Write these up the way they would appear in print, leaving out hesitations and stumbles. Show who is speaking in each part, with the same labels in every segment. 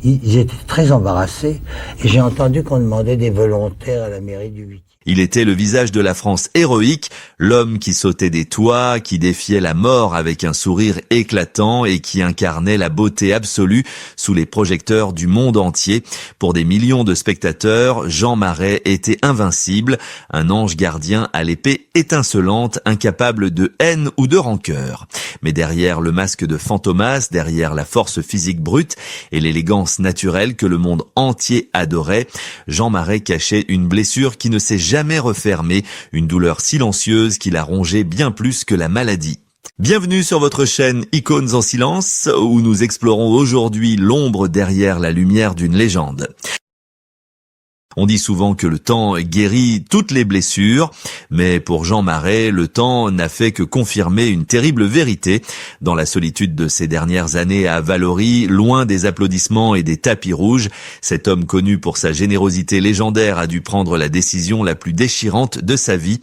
Speaker 1: Ils étaient très embarrassés et j'ai entendu qu'on demandait des volontaires à la mairie du 8e.
Speaker 2: Il était le visage de la France héroïque, l'homme qui sautait des toits, qui défiait la mort avec un sourire éclatant et qui incarnait la beauté absolue sous les projecteurs du monde entier. Pour des millions de spectateurs, Jean Marais était invincible, un ange gardien à l'épée étincelante, incapable de haine ou de rancœur. Mais derrière le masque de Fantomas, derrière la force physique brute et l'élégance naturelle que le monde entier adorait, Jean Marais cachait une blessure qui ne s'est jamais refermée, une douleur silencieuse qui l'a rongé bien plus que la maladie. Bienvenue sur votre chaîne Icônes en silence, où nous explorons aujourd'hui l'ombre derrière la lumière d'une légende. On dit souvent que le temps guérit toutes les blessures, mais pour Jean Marais, le temps n'a fait que confirmer une terrible vérité. Dans la solitude de ces dernières années à Vallauris, loin des applaudissements et des tapis rouges, cet homme connu pour sa générosité légendaire a dû prendre la décision la plus déchirante de sa vie.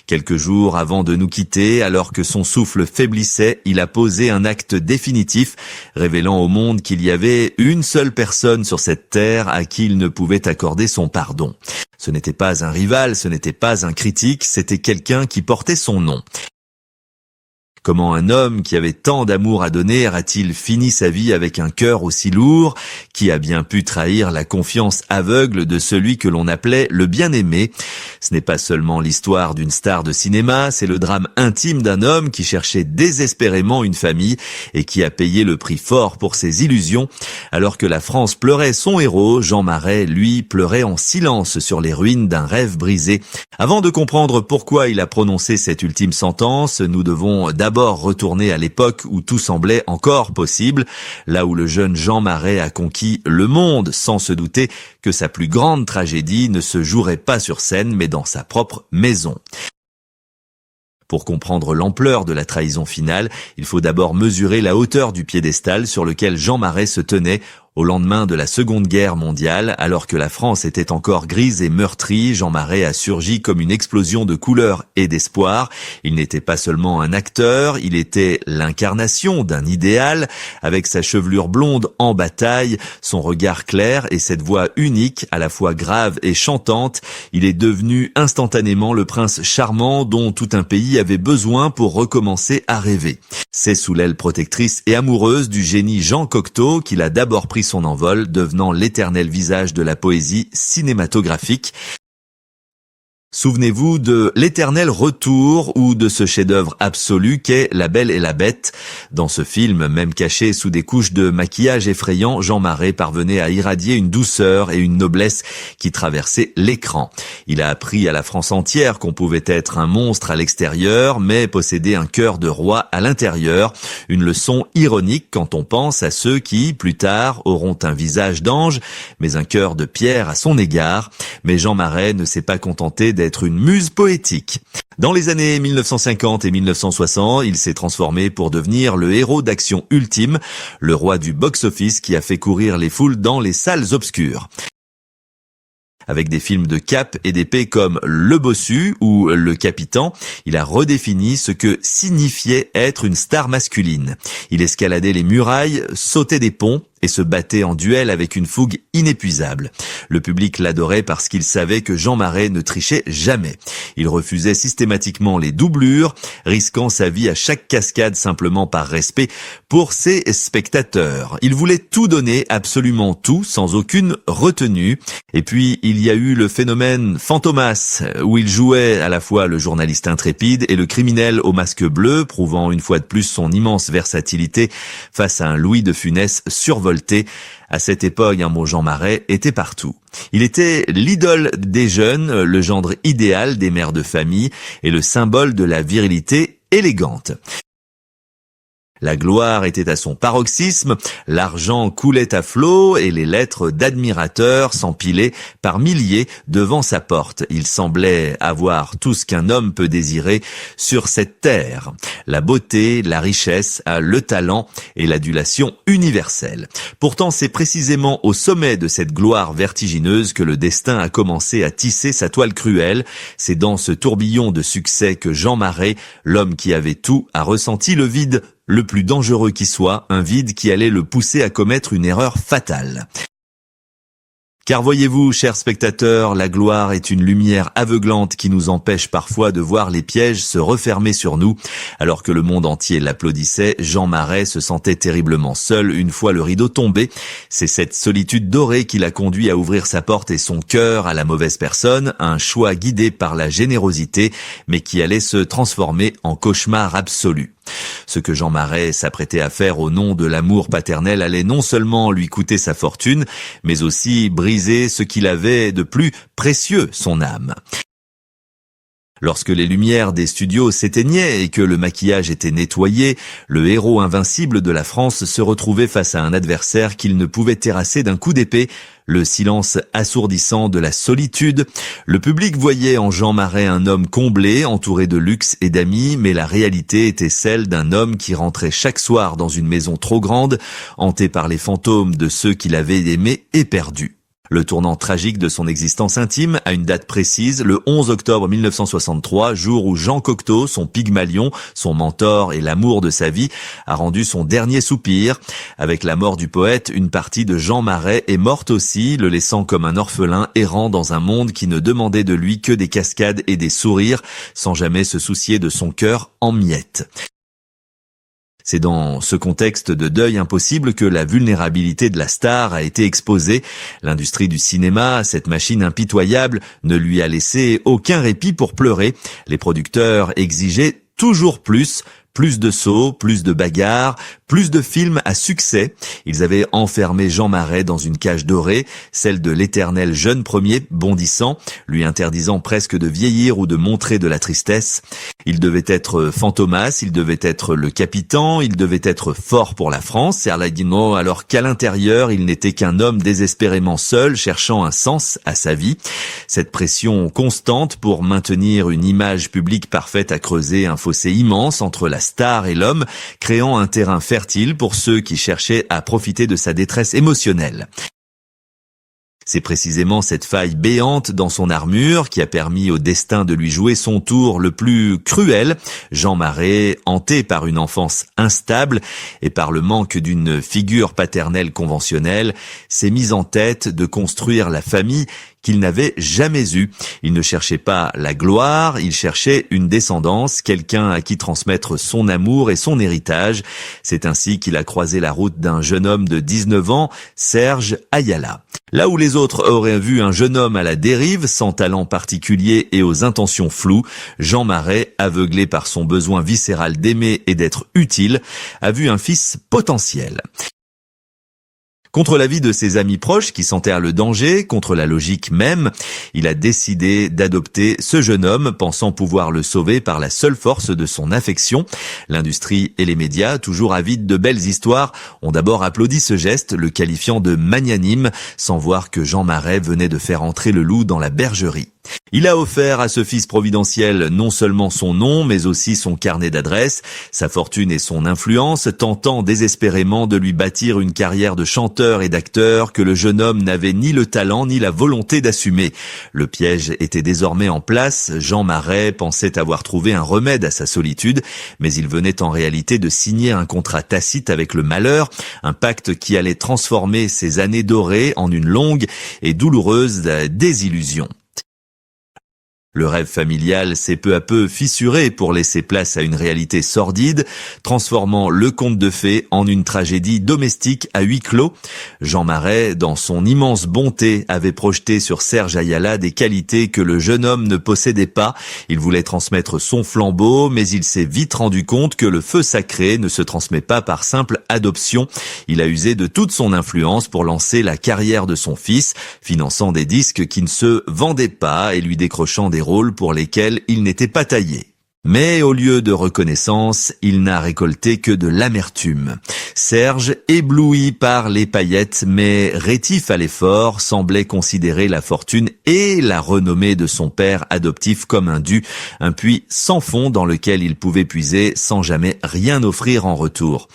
Speaker 2: Quelques jours avant de nous quitter, alors que son souffle faiblissait, il a posé un acte définitif, révélant au monde qu'il y avait une seule personne sur cette terre à qui il ne pouvait accorder son pardon. Ce n'était pas un rival, ce n'était pas un critique, c'était quelqu'un qui portait son nom. Comment un homme qui avait tant d'amour à donner a-t-il fini sa vie avec un cœur aussi lourd? Qui a bien pu trahir la confiance aveugle de celui que l'on appelait le bien-aimé? Ce n'est pas seulement l'histoire d'une star de cinéma, c'est le drame intime d'un homme qui cherchait désespérément une famille et qui a payé le prix fort pour ses illusions. Alors que la France pleurait son héros, Jean Marais, lui, pleurait en silence sur les ruines d'un rêve brisé. Avant de comprendre pourquoi il a prononcé cette ultime sentence, nous devons d'abord retourner à l'époque où tout semblait encore possible, là où le jeune Jean Marais a conquis le monde sans se douter que sa plus grande tragédie ne se jouerait pas sur scène mais dans sa propre maison. Pour comprendre l'ampleur de la trahison finale, il faut d'abord mesurer la hauteur du piédestal sur lequel Jean Marais se tenait au lendemain de la Seconde Guerre mondiale. Alors que la France était encore grise et meurtrie, Jean Marais a surgi comme une explosion de couleurs et d'espoir. Il n'était pas seulement un acteur, il était l'incarnation d'un idéal. Avec sa chevelure blonde en bataille, son regard clair et cette voix unique, à la fois grave et chantante, il est devenu instantanément le prince charmant dont tout un pays avait besoin pour recommencer à rêver. C'est sous l'aile protectrice et amoureuse du génie Jean Cocteau qu'il a d'abord pris son envol, devenant l'éternel visage de la poésie cinématographique. Souvenez-vous de l'éternel retour ou de ce chef-d'œuvre absolu qu'est La Belle et la Bête. Dans ce film, même caché sous des couches de maquillage effrayant, Jean Marais parvenait à irradier une douceur et une noblesse qui traversaient l'écran. Il a appris à la France entière qu'on pouvait être un monstre à l'extérieur, mais posséder un cœur de roi à l'intérieur. Une leçon ironique quand on pense à ceux qui, plus tard, auront un visage d'ange, mais un cœur de pierre à son égard. Mais Jean Marais ne s'est pas contenté d'être une muse poétique. Dans les années 1950 et 1960, il s'est transformé pour devenir le héros d'action ultime, le roi du box-office qui a fait courir les foules dans les salles obscures. Avec des films de cap et d'épée comme Le Bossu ou Le Capitan, il a redéfini ce que signifiait être une star masculine. Il escaladait les murailles, sautait des ponts et se battait en duel avec une fougue inépuisable. Le public l'adorait parce qu'il savait que Jean Marais ne trichait jamais. Il refusait systématiquement les doublures, risquant sa vie à chaque cascade simplement par respect pour ses spectateurs. Il voulait tout donner, absolument tout, sans aucune retenue. Et puis, il y a eu le phénomène Fantomas, où il jouait à la fois le journaliste intrépide et le criminel au masque bleu, prouvant une fois de plus son immense versatilité face à un Louis de Funès survolté. À cette époque, un mot Jean Marais était partout. Il était l'idole des jeunes, le gendre idéal des mères de famille et le symbole de la virilité élégante. La gloire était à son paroxysme, l'argent coulait à flot et les lettres d'admirateurs s'empilaient par milliers devant sa porte. Il semblait avoir tout ce qu'un homme peut désirer sur cette terre. La beauté, la richesse, le talent et l'adulation universelle. Pourtant, c'est précisément au sommet de cette gloire vertigineuse que le destin a commencé à tisser sa toile cruelle. C'est dans ce tourbillon de succès que Jean Marais, l'homme qui avait tout, a ressenti le vide le plus dangereux qui soit, un vide qui allait le pousser à commettre une erreur fatale. Car voyez-vous, chers spectateurs, la gloire est une lumière aveuglante qui nous empêche parfois de voir les pièges se refermer sur nous. Alors que le monde entier l'applaudissait, Jean Marais se sentait terriblement seul une fois le rideau tombé. C'est cette solitude dorée qui l'a conduit à ouvrir sa porte et son cœur à la mauvaise personne, un choix guidé par la générosité, mais qui allait se transformer en cauchemar absolu. Ce que Jean Marais s'apprêtait à faire au nom de l'amour paternel allait non seulement lui coûter sa fortune, mais aussi briser ce qu'il avait de plus précieux, son âme. Lorsque les lumières des studios s'éteignaient et que le maquillage était nettoyé, le héros invincible de la France se retrouvait face à un adversaire qu'il ne pouvait terrasser d'un coup d'épée, le silence assourdissant de la solitude. Le public voyait en Jean Marais un homme comblé, entouré de luxe et d'amis, mais la réalité était celle d'un homme qui rentrait chaque soir dans une maison trop grande, hanté par les fantômes de ceux qu'il avait aimés et perdus. Le tournant tragique de son existence intime a une date précise, le 11 octobre 1963, jour où Jean Cocteau, son Pygmalion, son mentor et l'amour de sa vie, a rendu son dernier soupir. Avec la mort du poète, une partie de Jean Marais est morte aussi, le laissant comme un orphelin errant dans un monde qui ne demandait de lui que des cascades et des sourires, sans jamais se soucier de son cœur en miettes. C'est dans ce contexte de deuil impossible que la vulnérabilité de la star a été exposée. L'industrie du cinéma, cette machine impitoyable, ne lui a laissé aucun répit pour pleurer. Les producteurs exigeaient toujours plus de sauts, plus de bagarres, plus de films à succès. Ils avaient enfermé Jean Marais dans une cage dorée, celle de l'éternel jeune premier bondissant, lui interdisant presque de vieillir ou de montrer de la tristesse. Il devait être Fantomas, il devait être le Capitan, il devait être fort pour la France, Serladino, alors qu'à l'intérieur, il n'était qu'un homme désespérément seul, cherchant un sens à sa vie. Cette pression constante pour maintenir une image publique parfaite a creusé un fossé immense entre la star et l'homme, créant un terrain fertile pour ceux qui cherchaient à profiter de sa détresse émotionnelle. C'est précisément cette faille béante dans son armure qui a permis au destin de lui jouer son tour le plus cruel. Jean Marais, hanté par une enfance instable et par le manque d'une figure paternelle conventionnelle, s'est mis en tête de construire la famille qu'il n'avait jamais eue. Il ne cherchait pas la gloire, il cherchait une descendance, quelqu'un à qui transmettre son amour et son héritage. C'est ainsi qu'il a croisé la route d'un jeune homme de 19 ans, Serge Ayala. Là où les autres auraient vu un jeune homme à la dérive, sans talent particulier et aux intentions floues, Jean Marais, aveuglé par son besoin viscéral d'aimer et d'être utile, a vu un fils potentiel. Contre l'avis de ses amis proches qui sentèrent le danger, contre la logique même, il a décidé d'adopter ce jeune homme, pensant pouvoir le sauver par la seule force de son affection. L'industrie et les médias, toujours avides de belles histoires, ont d'abord applaudi ce geste, le qualifiant de magnanime, sans voir que Jean Marais venait de faire entrer le loup dans la bergerie. Il a offert à ce fils providentiel non seulement son nom, mais aussi son carnet d'adresses, sa fortune et son influence, tentant désespérément de lui bâtir une carrière de chanteur et d'acteur que le jeune homme n'avait ni le talent ni la volonté d'assumer. Le piège était désormais en place, Jean Marais pensait avoir trouvé un remède à sa solitude, mais il venait en réalité de signer un contrat tacite avec le malheur, un pacte qui allait transformer ses années dorées en une longue et douloureuse désillusion. Le rêve familial s'est peu à peu fissuré pour laisser place à une réalité sordide, transformant le conte de fées en une tragédie domestique à huis clos. Jean Marais, dans son immense bonté, avait projeté sur Serge Ayala des qualités que le jeune homme ne possédait pas. Il voulait transmettre son flambeau, mais il s'est vite rendu compte que le feu sacré ne se transmet pas par simple adoption. Il a usé de toute son influence pour lancer la carrière de son fils, finançant des disques qui ne se vendaient pas et lui décrochant des rôles pour lesquels il n'était pas taillé. Mais au lieu de reconnaissance, il n'a récolté que de l'amertume. Serge, ébloui par les paillettes, mais rétif à l'effort, semblait considérer la fortune et la renommée de son père adoptif comme un dû, un puits sans fond dans lequel il pouvait puiser sans jamais rien offrir en retour.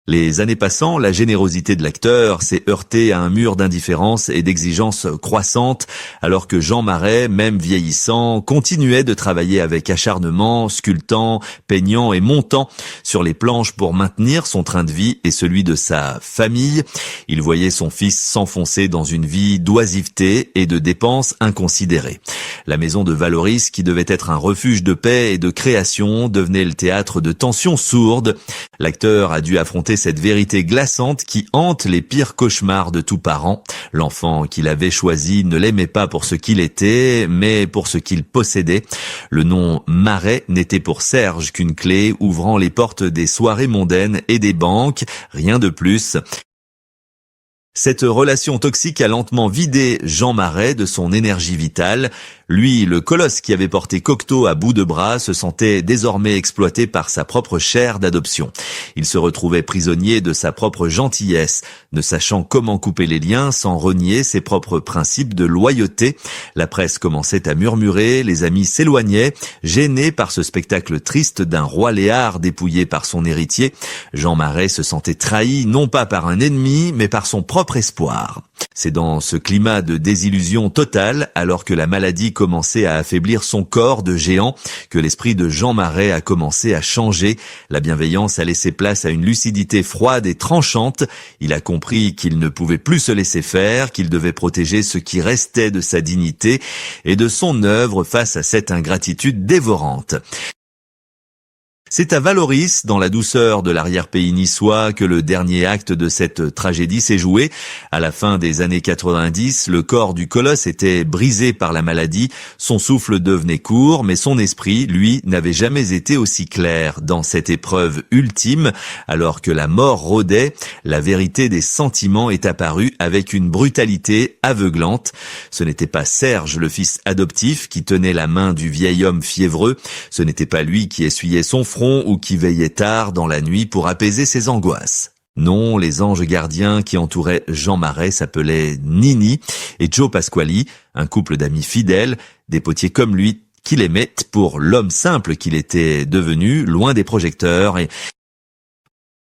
Speaker 2: Les années passant, la générosité de l'acteur s'est heurtée à un mur d'indifférence et d'exigence croissante, alors que Jean Marais, même vieillissant, continuait de travailler avec acharnement, sculptant, peignant et montant sur les planches pour maintenir son train de vie et celui de sa famille. Il voyait son fils s'enfoncer dans une vie d'oisiveté et de dépenses inconsidérées. La maison de Valoris, qui devait être un refuge de paix et de création, devenait le théâtre de tensions sourdes. L'acteur a dû affronter cette vérité glaçante qui hante les pires cauchemars de tout parent. L'enfant qu'il avait choisi ne l'aimait pas pour ce qu'il était, mais pour ce qu'il possédait. Le nom Marais n'était pour Serge qu'une clé ouvrant les portes des soirées mondaines et des banques, rien de plus. Cette relation toxique a lentement vidé Jean Marais de son énergie vitale. Lui, le colosse qui avait porté Cocteau à bout de bras, se sentait désormais exploité par sa propre chair d'adoption. Il se retrouvait prisonnier de sa propre gentillesse, ne sachant comment couper les liens sans renier ses propres principes de loyauté. La presse commençait à murmurer, les amis s'éloignaient, gênés par ce spectacle triste d'un roi Léar dépouillé par son héritier. Jean Marais se sentait trahi, non pas par un ennemi, mais par son propre espoir. C'est dans ce climat de désillusion totale, alors que la maladie commençait à affaiblir son corps de géant, que l'esprit de Jean Marais a commencé à changer. La bienveillance a laissé place à une lucidité froide et tranchante. Il a compris qu'il ne pouvait plus se laisser faire, qu'il devait protéger ce qui restait de sa dignité et de son œuvre face à cette ingratitude dévorante. C'est à Valoris, dans la douceur de l'arrière-pays niçois, que le dernier acte de cette tragédie s'est joué. À la fin des années 90, le corps du colosse était brisé par la maladie, son souffle devenait court, mais son esprit, lui, n'avait jamais été aussi clair. Dans cette épreuve ultime, alors que la mort rôdait, la vérité des sentiments est apparue avec une brutalité aveuglante. Ce n'était pas Serge, le fils adoptif, qui tenait la main du vieil homme fiévreux, ce n'était pas lui qui essuyait son front ou qui veillait tard dans la nuit pour apaiser ses angoisses. Non, les anges gardiens qui entouraient Jean Marais s'appelaient Nini et Joe Pasquali, un couple d'amis fidèles, des potiers comme lui, qu'il aimait pour l'homme simple qu'il était devenu, loin des projecteurs. Et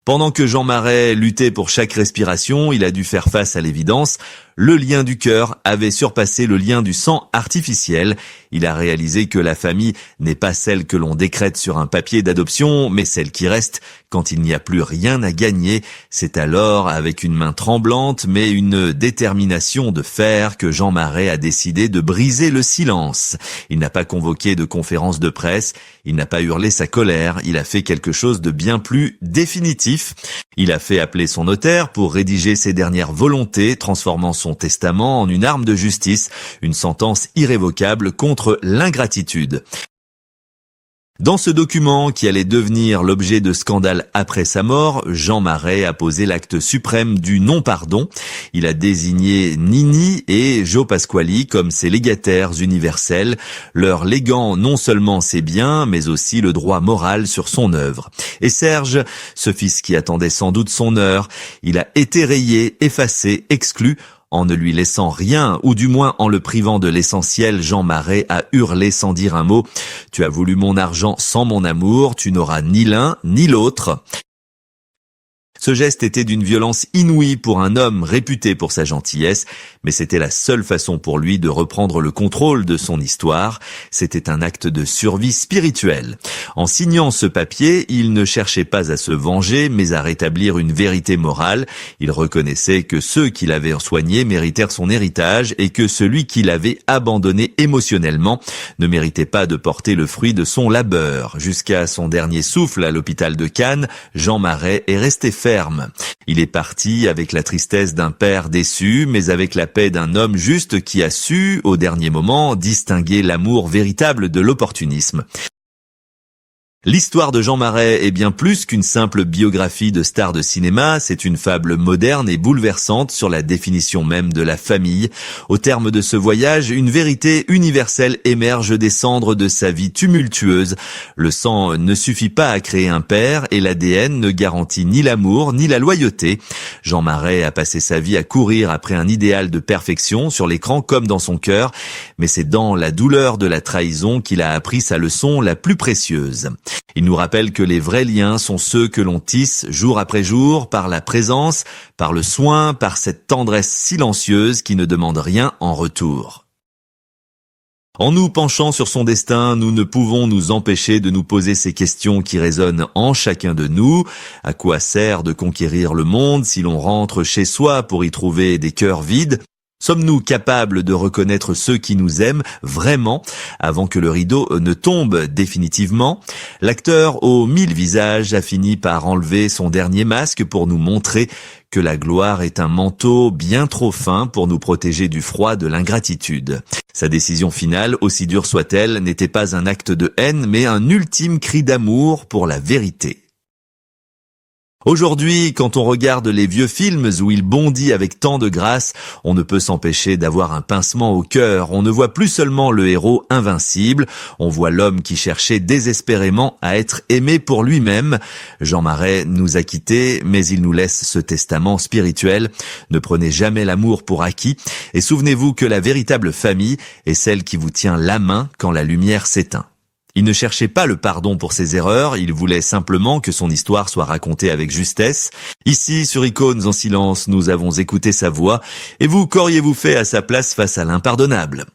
Speaker 2: pendant que Jean Marais luttait pour chaque respiration, il a dû faire face à l'évidence. Le lien du cœur avait surpassé le lien du sang artificiel. Il a réalisé que la famille n'est pas celle que l'on décrète sur un papier d'adoption, mais celle qui reste quand il n'y a plus rien à gagner. C'est alors, avec une main tremblante, mais une détermination de fer, que Jean Marais a décidé de briser le silence. Il n'a pas convoqué de conférence de presse, il n'a pas hurlé sa colère, il a fait quelque chose de bien plus définitif. Il a fait appeler son notaire pour rédiger ses dernières volontés, transformant son testament en une arme de justice, une sentence irrévocable contre l'ingratitude. Dans ce document, qui allait devenir l'objet de scandales après sa mort, Jean Marais a posé l'acte suprême du non-pardon. Il a désigné Nini et Joe Pasquali comme ses légataires universels, leur léguant non seulement ses biens, mais aussi le droit moral sur son œuvre. Et Serge, ce fils qui attendait sans doute son heure, il a été rayé, effacé, exclu. En ne lui laissant rien, ou du moins en le privant de l'essentiel, Jean Marais a hurlé sans dire un mot. « Tu as voulu mon argent sans mon amour, tu n'auras ni l'un ni l'autre. » Ce geste était d'une violence inouïe pour un homme réputé pour sa gentillesse, mais c'était la seule façon pour lui de reprendre le contrôle de son histoire. C'était un acte de survie spirituelle. En signant ce papier, il ne cherchait pas à se venger, mais à rétablir une vérité morale. Il reconnaissait que ceux qui l'avaient soigné méritèrent son héritage et que celui qui l'avait abandonné émotionnellement ne méritait pas de porter le fruit de son labeur. Jusqu'à son dernier souffle à l'hôpital de Cannes, Jean Marais est resté ferme. Il est parti avec la tristesse d'un père déçu, mais avec la paix d'un homme juste qui a su, au dernier moment, distinguer l'amour véritable de l'opportunisme. L'histoire de Jean Marais est bien plus qu'une simple biographie de star de cinéma, c'est une fable moderne et bouleversante sur la définition même de la famille. Au terme de ce voyage, une vérité universelle émerge des cendres de sa vie tumultueuse. Le sang ne suffit pas à créer un père et l'ADN ne garantit ni l'amour ni la loyauté. Jean Marais a passé sa vie à courir après un idéal de perfection sur l'écran comme dans son cœur, mais c'est dans la douleur de la trahison qu'il a appris sa leçon la plus précieuse. Il nous rappelle que les vrais liens sont ceux que l'on tisse jour après jour par la présence, par le soin, par cette tendresse silencieuse qui ne demande rien en retour. En nous penchant sur son destin, nous ne pouvons nous empêcher de nous poser ces questions qui résonnent en chacun de nous. À quoi sert de conquérir le monde si l'on rentre chez soi pour y trouver des cœurs vides ? Sommes-nous capables de reconnaître ceux qui nous aiment vraiment avant que le rideau ne tombe définitivement ? L'acteur aux 1000 visages a fini par enlever son dernier masque pour nous montrer que la gloire est un manteau bien trop fin pour nous protéger du froid de l'ingratitude. Sa décision finale, aussi dure soit-elle, n'était pas un acte de haine, mais un ultime cri d'amour pour la vérité. Aujourd'hui, quand on regarde les vieux films où il bondit avec tant de grâce, on ne peut s'empêcher d'avoir un pincement au cœur. On ne voit plus seulement le héros invincible, on voit l'homme qui cherchait désespérément à être aimé pour lui-même. Jean Marais nous a quittés, mais il nous laisse ce testament spirituel. Ne prenez jamais l'amour pour acquis et souvenez-vous que la véritable famille est celle qui vous tient la main quand la lumière s'éteint. Il ne cherchait pas le pardon pour ses erreurs, il voulait simplement que son histoire soit racontée avec justesse. Ici, sur Icônes en silence, nous avons écouté sa voix, et vous, qu'auriez-vous fait à sa place face à l'impardonnable ?